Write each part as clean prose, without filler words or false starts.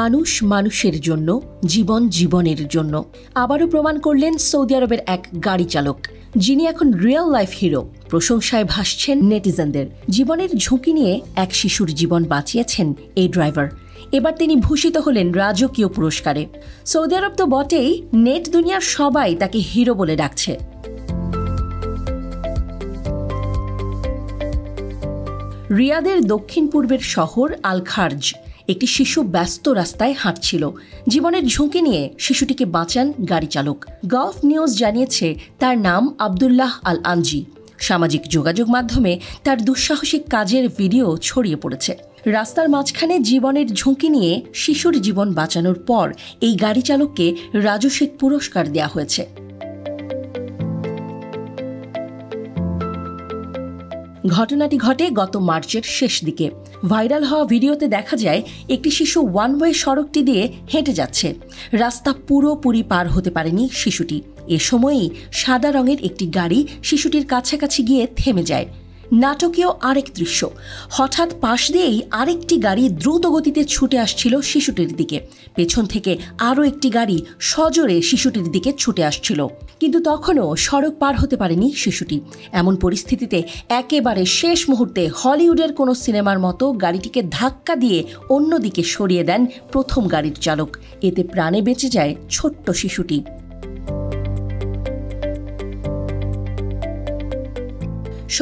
মানুষ মানুষের জন্য, জীবন জীবনের জন্য আবারও প্রমাণ করলেন সৌদি আরবের এক গাড়ি চালক, যিনি এখন রিয়েল লাইফ হিরো। প্রশংসায় ভাসছেন নেটিজেনদের। জীবনের ঝুঁকি নিয়ে এক শিশুর জীবন বাঁচিয়েছেন এই ড্রাইভার। এবার তিনি ভূষিত হলেন রাজকীয় পুরস্কারে। সৌদি আরব তো বটেই, নেট দুনিয়ার সবাই তাকে হিরো বলে ডাকছে। রিয়াদের দক্ষিণ পূর্বের শহর আল খার্জ একটি শিশু ব্যস্ত রাস্তায় হাঁটছিল। জীবনের ঝুঁকি নিয়ে শিশুটিকে বাঁচান গাড়ি চালক। গালফ নিউজ জানিয়েছে তার নাম আবদুল্লাহ আল আনজি। সামাজিক যোগাযোগ মাধ্যমে তার দুঃসাহসিক কাজের ভিডিও ছড়িয়ে পড়েছে। রাস্তার মাঝখানে জীবনের ঝুঁকি নিয়ে শিশুর জীবন বাঁচানোর পর এই গাড়ি চালককে রাজস্বিক পুরস্কার দেওয়া হয়েছে। ঘটনাটি ঘটে গত মার্চের শেষ দিকে। ভাইরাল হওয়া ভিডিওতে দেখা যায় একটি শিশু ওয়ান ওয়ে সড়কটি দিয়ে হেঁটে যাচ্ছে। রাস্তা পুরোপুরি পার হতে পারেনি শিশুটি। এ সময়ই সাদা রঙের একটি গাড়ি শিশুটির কাছাকাছি গিয়ে থেমে যায়। নাটকীয় আরেক দৃশ্য, হঠাৎ পাশ দিয়েই আরেকটি গাড়ি দ্রুত গতিতে ছুটে আসছিল শিশুটির দিকে। পেছন থেকে আরও একটি গাড়ি সজোরে শিশুটির দিকে ছুটে আসছিল, কিন্তু তখনও সড়ক পার হতে পারেনি শিশুটি। এমন পরিস্থিতিতে একেবারে শেষ মুহূর্তে হলিউডের কোনো সিনেমার মতো গাড়িটিকে ধাক্কা দিয়ে অন্যদিকে সরিয়ে দেন প্রথম গাড়ির চালক। এতে প্রাণে বেঁচে যায় ছোট্ট শিশুটি।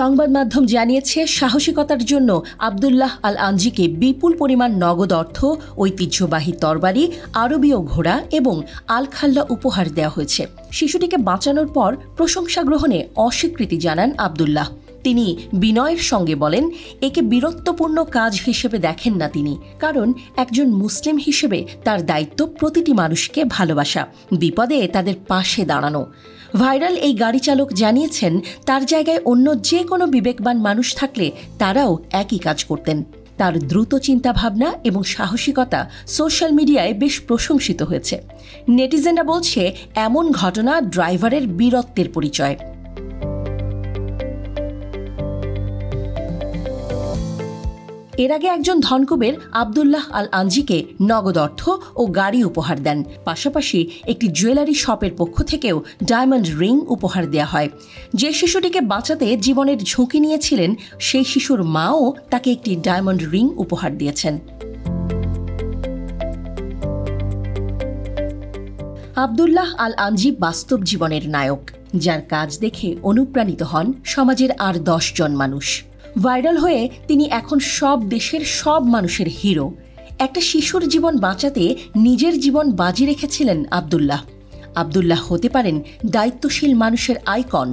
সংবাদ মাধ্যম জানিয়েছে সাহসিকতার জন্য আবদুল্লাহ আল আনজিকে বিপুল পরিমাণ নগদ অর্থ, ঐতিহ্যবাহী তরবারি, আরবীয় ঘোড়া এবং আলখাল্লা উপহার দেওয়া হয়েছে। শিশুটিকে বাঁচানোর পর প্রশংসা গ্রহণে অস্বীকৃতি জানান আবদুল্লাহ। তিনি বিনয়ের সঙ্গে বলেন, একে বীরত্বপূর্ণ কাজ হিসেবে দেখেন না তিনি, কারণ একজন মুসলিম হিসেবে তার দায়িত্ব প্রতিটি মানুষকে ভালোবাসা, বিপদে তাদের পাশে দাঁড়ানো। ভাইরাল এই গাড়ি চালক জানিয়েছেন তার জায়গায় অন্য যে কোনো বিবেকবান মানুষ থাকলে তারাও একই কাজ করতেন। তার দ্রুত চিন্তাভাবনা এবং সাহসিকতা সোশ্যাল মিডিয়ায় বেশ প্রশংসিত হয়েছে। নেটিজেনরা বলছে এমন ঘটনা ড্রাইভারের বীরত্বের পরিচয়। এর আগে একজন ধনকুবের আবদুল্লাহ আল আনজিকে নগদ অর্থ ও গাড়ি উপহার দেন। পাশাপাশি একটি জুয়েলারি শপের পক্ষ থেকেও ডায়মন্ড রিং উপহার দেওয়া হয়। যে শিশুটিকে বাঁচাতে জীবনের ঝুঁকি নিয়েছিলেন সেই শিশুর মাও তাকে একটি ডায়মন্ড রিং উপহার দিয়েছেন। আবদুল্লাহ আল আনজি বাস্তব জীবনের নায়ক, যার কাজ দেখে অনুপ্রাণিত হন সমাজের আর 10 জন মানুষ। ভাইরাল হয়ে তিনি এখন সব দেশের সব মানুষের হিরো। একটা শিশুর জীবন বাঁচাতে নিজের জীবন বাজি রেখেছিলেন আবদুল্লাহ। আবদুল্লাহ হতে পারেন দায়িত্বশীল মানুষের আইকন।